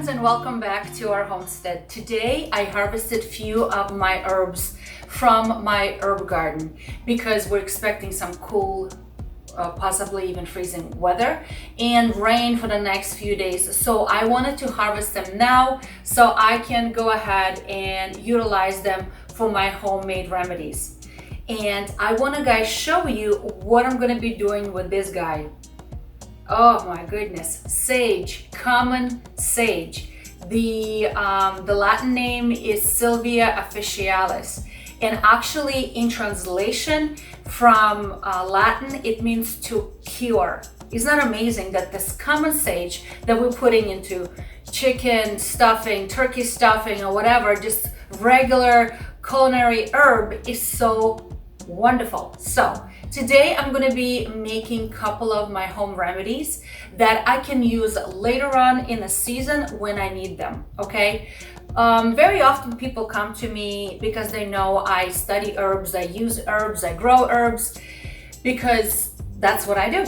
friends, and welcome back to our homestead. Today I harvested few of my herbs from my herb garden because we're expecting some cool, possibly even freezing weather and rain for the next few days. So I wanted to harvest them now so I can go ahead and utilize them for my homemade remedies. And I want to guys show you what I'm going to be doing with this guy. Oh my goodness, sage, common sage. The Latin name is Salvia officinalis, and actually in translation from Latin it means to cure. Isn't that amazing that this common sage that we're putting into chicken stuffing, turkey stuffing, or whatever, just regular culinary herb, is so wonderful. So today I'm going to be making a couple of my home remedies that I can use later on in the season when I need them, okay? Very often people come to me because they know I study herbs, I use herbs, I grow herbs, because that's what I do.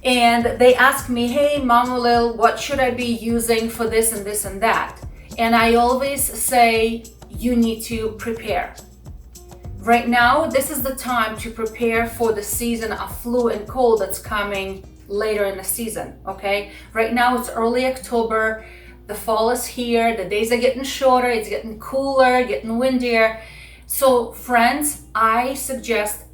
And they ask me, hey, Mama Lil, what should I be using for this and this and that? And I always say, you need to prepare. Right now, this is the time to prepare for the season of flu and cold that's coming later in the season, okay? Right now, it's early October, the fall is here, the days are getting shorter, it's getting cooler, getting windier. So friends, I suggest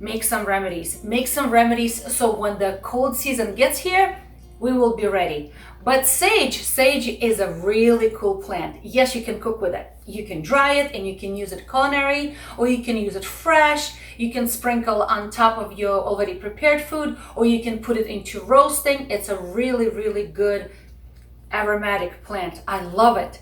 make some remedies. Make some remedies so when the cold season gets here, we will be ready. But sage is a really cool plant. Yes, you can cook with it. You can dry it and you can use it culinary, or you can use it fresh. You can sprinkle on top of your already prepared food, or you can put it into roasting. It's a really, really good aromatic plant. I love it.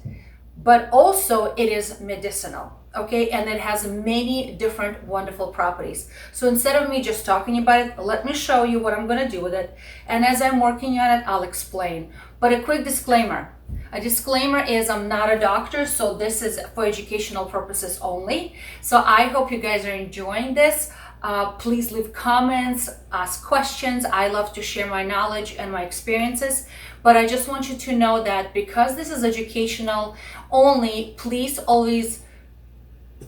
But also it is medicinal, okay? And it has many different wonderful properties. So instead of me just talking about it, let me show you what I'm gonna do with it. And as I'm working on it, I'll explain. But a quick disclaimer. A disclaimer is I'm not a doctor, so this is for educational purposes only. So I hope you guys are enjoying this. Please leave comments, ask questions. I love to share my knowledge and my experiences. But I just want you to know that because this is educational only, please always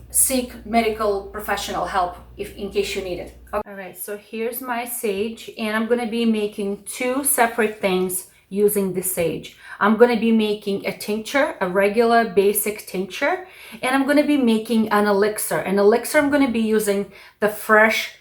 seek medical professional help in case you need it. Okay. All right, so here's my sage, and I'm going to be making two separate things using the sage. I'm going to be making a tincture, a regular basic tincture, and I'm going to be making an elixir. An elixir, I'm going to be using the fresh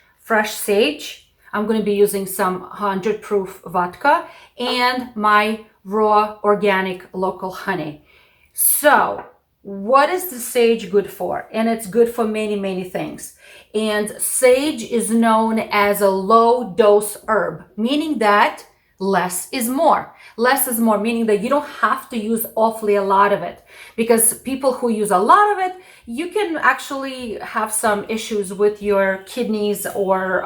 sage. I'm going to be using some 100 proof vodka and my raw organic local honey. So what is the sage good for? And it's good for many, many things. And sage is known as a low dose herb, meaning that less is more. Less is more, meaning that you don't have to use awfully a lot of it, because people who use a lot of it, you can actually have some issues with your kidneys or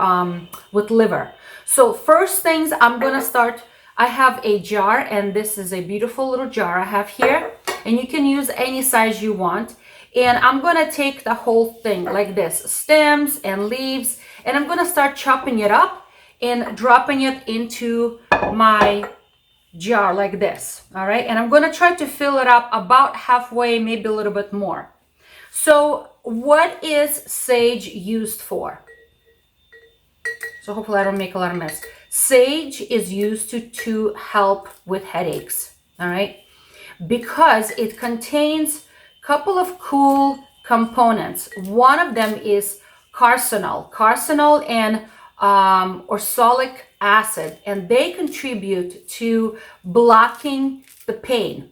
with liver. So first things I'm gonna start, I have a jar, and this is a beautiful little jar I have here, and you can use any size you want. And I'm gonna take the whole thing like this, stems and leaves, and I'm gonna start chopping it up and dropping it into my jar like this. All right, and I'm going to try to fill it up about halfway, maybe a little bit more. So what is sage used for? So hopefully I don't make a lot of mess. Sage is used to help with headaches, all right, because it contains a couple of cool components. One of them is carcinol and oxalic acid, and they contribute to blocking the pain.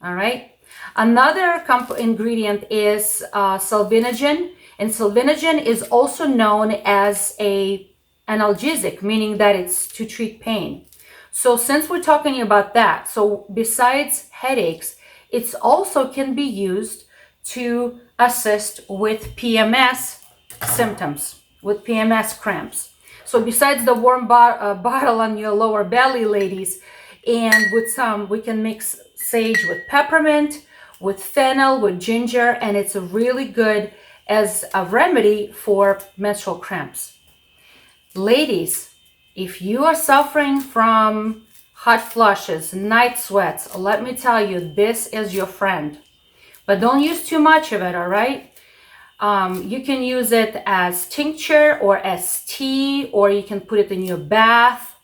All right. Another ingredient is salvinogen, and salvinogen is also known as an analgesic, meaning that it's to treat pain. So since we're talking about that, so besides headaches, it's also can be used to assist with PMS symptoms, with PMS cramps. So besides the warm bottle on your lower belly, ladies, and with we can mix sage with peppermint, with fennel, with ginger, and it's really good as a remedy for menstrual cramps. Ladies, if you are suffering from hot flushes, night sweats, let me tell you, this is your friend. But don't use too much of it, all right? You can use it as tincture or as tea, or you can put it in your bath,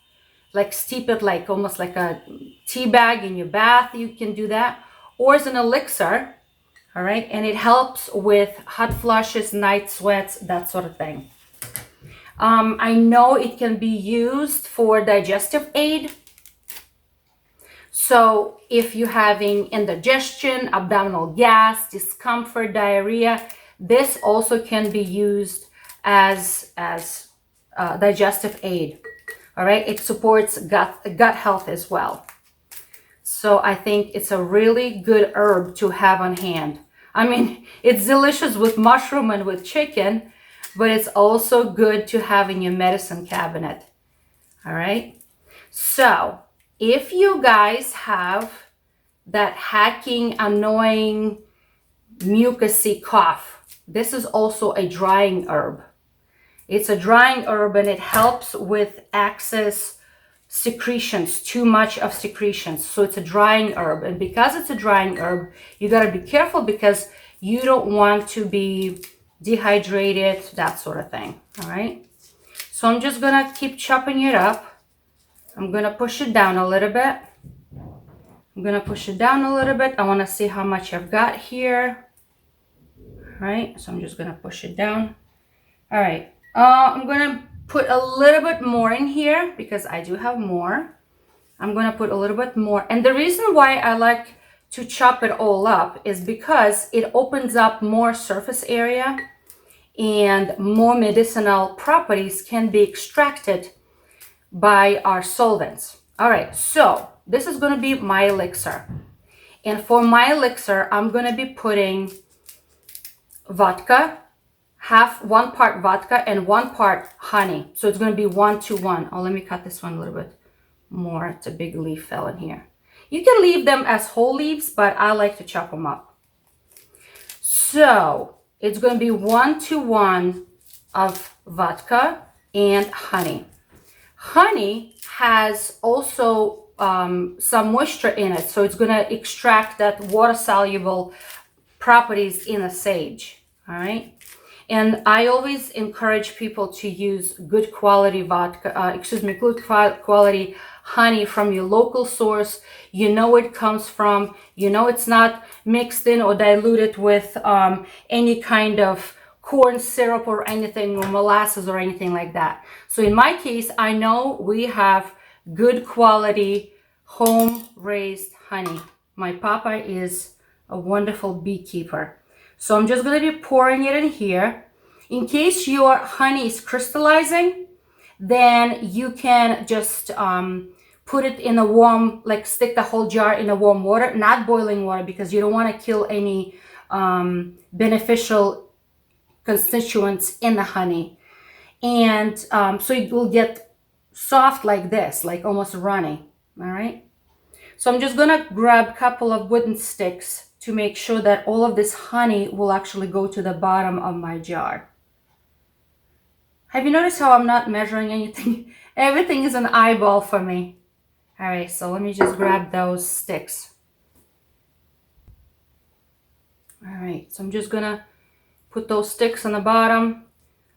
like steep it like almost like a tea bag in your bath. You can do that, or as an elixir, all right? And it helps with hot flushes, night sweats, that sort of thing. I know it can be used for digestive aid. So if you're having indigestion, abdominal gas, discomfort, diarrhea, this also can be used as digestive aid. All right, it supports gut health as well. So I think it's a really good herb to have on hand. I mean, it's delicious with mushroom and with chicken, but it's also good to have in your medicine cabinet. All right. So if you guys have that hacking, annoying, mucusy cough, this is also a drying herb. It's a drying herb and it helps with excess secretions, too much of secretions. So it's a drying herb. And because it's a drying herb, you got to be careful because you don't want to be dehydrated, that sort of thing. All right. So I'm just going to keep chopping it up. I'm going to push it down a little bit. I'm going to push it down a little bit. I want to see how much I've got here. All right. So I'm just going to push it down. All right. I'm going to put a little bit more in here because I do have more. I'm going to put a little bit more. And the reason why I like to chop it all up is because it opens up more surface area and more medicinal properties can be extracted by our solvents. All right, so this is going to be my elixir. And for my elixir, I'm going to be putting vodka, one part vodka and 1 part honey. So it's going to be 1 to 1. Oh, let me cut this one a little bit more. It's a big leaf fell in here. You can leave them as whole leaves, but I like to chop them up. So it's going to be 1 to 1 of vodka and honey. Honey has also some moisture in it, so it's going to extract that water-soluble properties in a sage. All right. And I always encourage people to use good quality vodka, good quality honey from your local source. You know where it comes from. You know it's not mixed in or diluted with any kind of corn syrup or anything, or molasses or anything like that. So in my case, I know we have good quality home-raised honey. My papa is a wonderful beekeeper. So I'm just going to be pouring it in here. In case your honey is crystallizing, then you can just put it in a warm, like stick the whole jar in a warm water, not boiling water, because you don't want to kill any beneficial constituents in the honey. And so it will get soft like this, like almost runny. All right. So I'm just going to grab a couple of wooden sticks to make sure that all of this honey will actually go to the bottom of my jar. Have you noticed how I'm not measuring anything? Everything is an eyeball for me. All right, so let me just grab those sticks. All right, so I'm just gonna put those sticks on the bottom,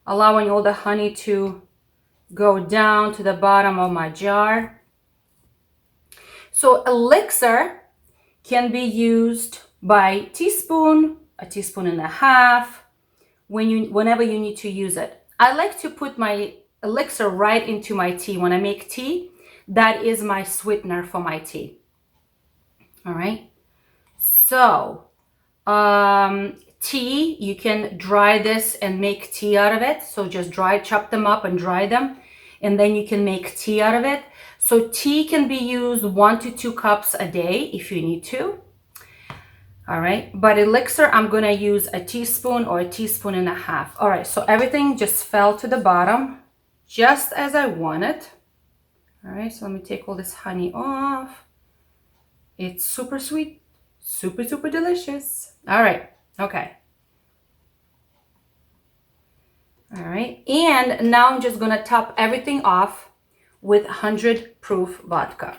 allowing all the honey to go down to the bottom of my jar. So elixir can be used by teaspoon, a teaspoon and a half, whenever you need to use it. I like to put my elixir right into my tea. When I make tea, that is my sweetener for my tea. All right. So tea, you can dry this and make tea out of it. So just chop them up and dry them, and then you can make tea out of it. So tea can be used 1 to 2 cups a day if you need to. All right, but elixir, I'm going to use a teaspoon or a teaspoon and a half. All right, so everything just fell to the bottom, just as I want it. All right, so let me take all this honey off. It's super sweet, super, super delicious. All right, okay. All right, and now I'm just going to top everything off with 100 proof vodka.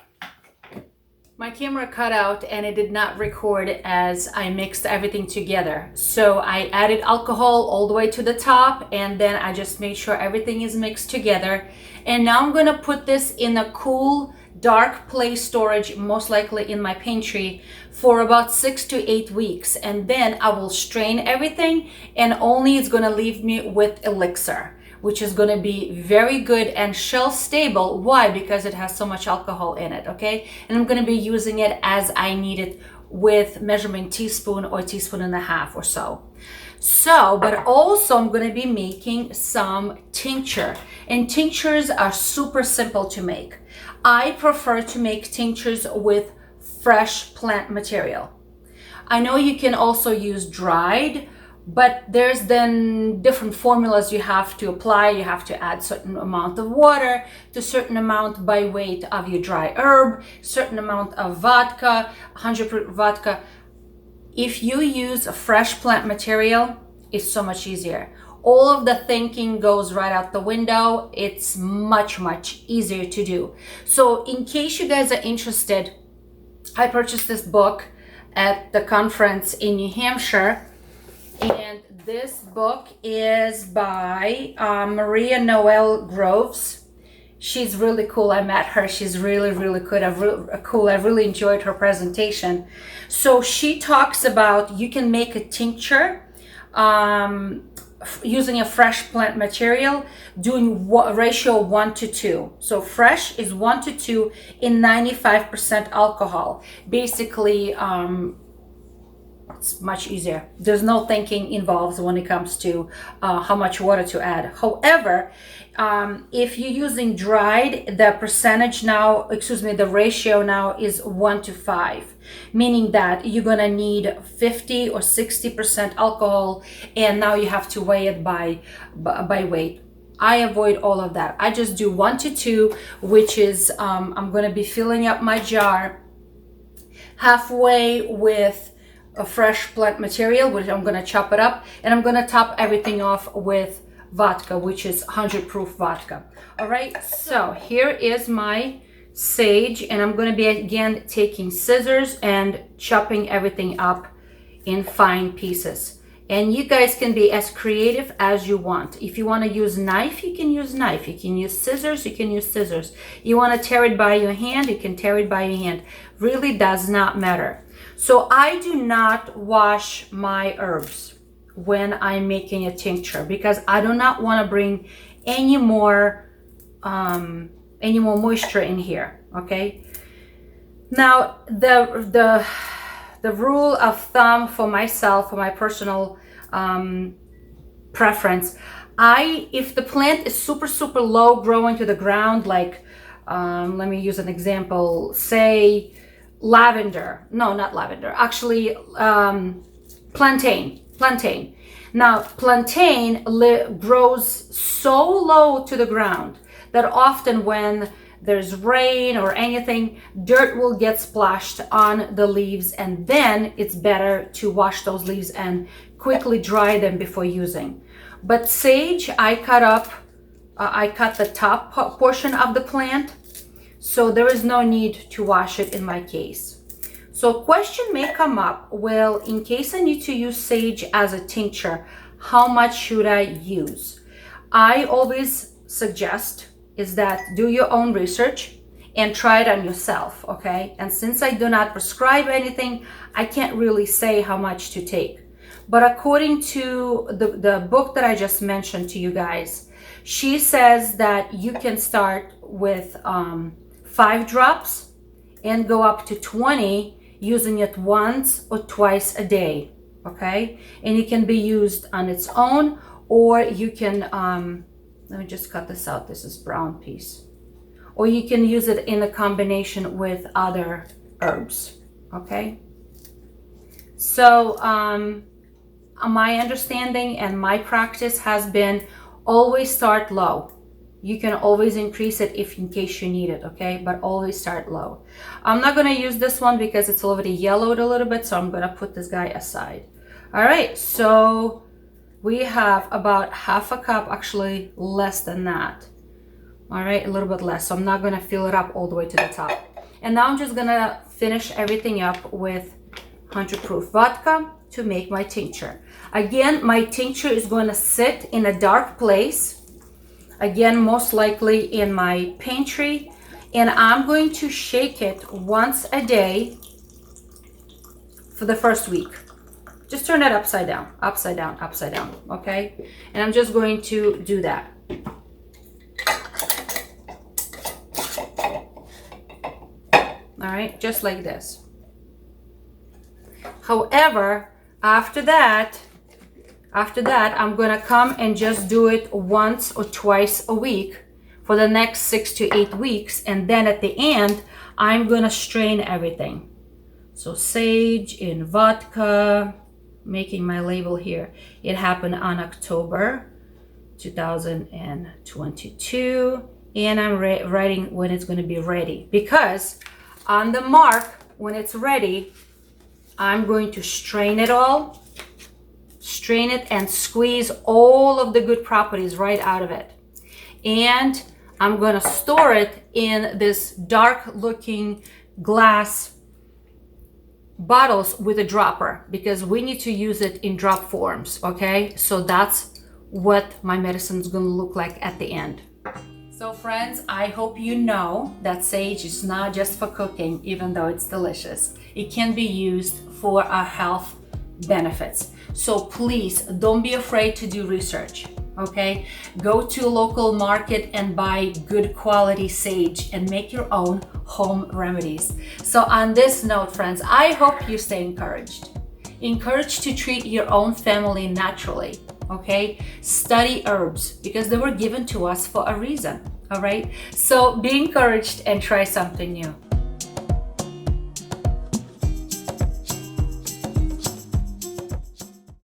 My camera cut out and it did not record as I mixed everything together. So I added alcohol all the way to the top, and then I just made sure everything is mixed together. And now I'm gonna put this in a cool, dark place storage, most likely in my pantry, for about 6 to 8 weeks. And then I will strain everything, and only it's gonna leave me with Elixer, which is going to be very good and shelf stable. Why? Because it has so much alcohol in it, okay? And I'm going to be using it as I need it, with measuring teaspoon or teaspoon and a half or so. But also I'm going to be making some tincture, and tinctures are super simple to make. I prefer to make tinctures with fresh plant material. I know you can also use dried, but there's then different formulas you have to apply. You have to add certain amount of water to certain amount by weight of your dry herb, certain amount of vodka, 100% vodka. If you use a fresh plant material, it's so much easier. All of the thinking goes right out the window. It's much, much easier to do. So in case you guys are interested, I purchased this book at the conference in New Hampshire. And this book is by Maria Noel Groves. She's really cool. I met her. She's really, really good. I really enjoyed her presentation. So she talks about you can make a tincture using a fresh plant material, doing ratio 1 to 2. So fresh is 1 to 2 in 95% alcohol. Basically, it's much easier. There's no thinking involved when it comes to how much water to add. However, if you're using dried, the percentage now, the ratio now is 1 to 5, meaning that you're gonna need 50 or 60% alcohol, and now you have to weigh it by weight. I avoid all of that. I just do 1 to 2, which is I'm gonna be filling up my jar halfway with a fresh plant material, which I'm going to chop it up, and I'm going to top everything off with vodka, which is 100 proof vodka. All right, so here is my sage, and I'm going to be again taking scissors and chopping everything up in fine pieces. And you guys can be as creative as you want. If you want to use knife, you can use knife. You can use scissors, you can use scissors. You want to tear it by your hand, you can tear it by your hand. Really does not matter. So I do not wash my herbs when I'm making a tincture, because I do not want to bring any more moisture in here. Okay. Now the rule of thumb for myself, for my personal preference, if the plant is super low growing to the ground, like let me use an example, say lavender. No, not lavender. Actually, plantain. Now, plantain grows so low to the ground that often when there's rain or anything, dirt will get splashed on the leaves, and then it's better to wash those leaves and quickly dry them before using. But sage, I cut the top portion of the plant, so there is no need to wash it in my case. So question may come up, well, in case I need to use sage as a tincture, how much should I use? I always suggest is that do your own research and try it on yourself, okay? And since I do not prescribe anything, I can't really say how much to take. But according to the book that I just mentioned to you guys, she says that you can start with 5 drops and go up to 20, using it once or twice a day, okay? And it can be used on its own, or you can, let me just cut this out, this is brown piece. Or you can use it in a combination with other herbs, okay? So my understanding and my practice has been always start low. You can always increase it if in case you need it, okay? But always start low. I'm not gonna use this one because it's already yellowed a little bit, so I'm gonna put this guy aside. All right, so we have about half a cup, actually less than that. All right, a little bit less, so I'm not gonna fill it up all the way to the top. And now I'm just gonna finish everything up with 100 proof vodka to make my tincture. Again, my tincture is going to sit in a dark place. Again, most likely in my pantry. And I'm going to shake it once a day for the first week. Just turn it upside down, upside down, upside down, okay? And I'm just going to do that. All right, just like this. However, after that, I'm gonna come and just do it once or twice a week for the next 6 to 8 weeks. And then at the end, I'm gonna strain everything. So sage in vodka, making my label here. It happened on October 2022. And I'm writing when it's gonna be ready, because on the mark, when it's ready, I'm going to strain it all, strain it and squeeze all of the good properties right out of it. And I'm going to store it in this dark looking glass bottles with a dropper, because we need to use it in drop forms, okay? So that's what my medicine is going to look like at the end. So friends, I hope you know that sage is not just for cooking, even though it's delicious. It can be used for our health benefits. So please don't be afraid to do research, okay? Go to a local market and buy good quality sage and make your own home remedies. So on this note, friends, I hope you stay encouraged. Encouraged to treat your own family naturally. Okay, study herbs because they were given to us for a reason. All right, so be encouraged and try something new.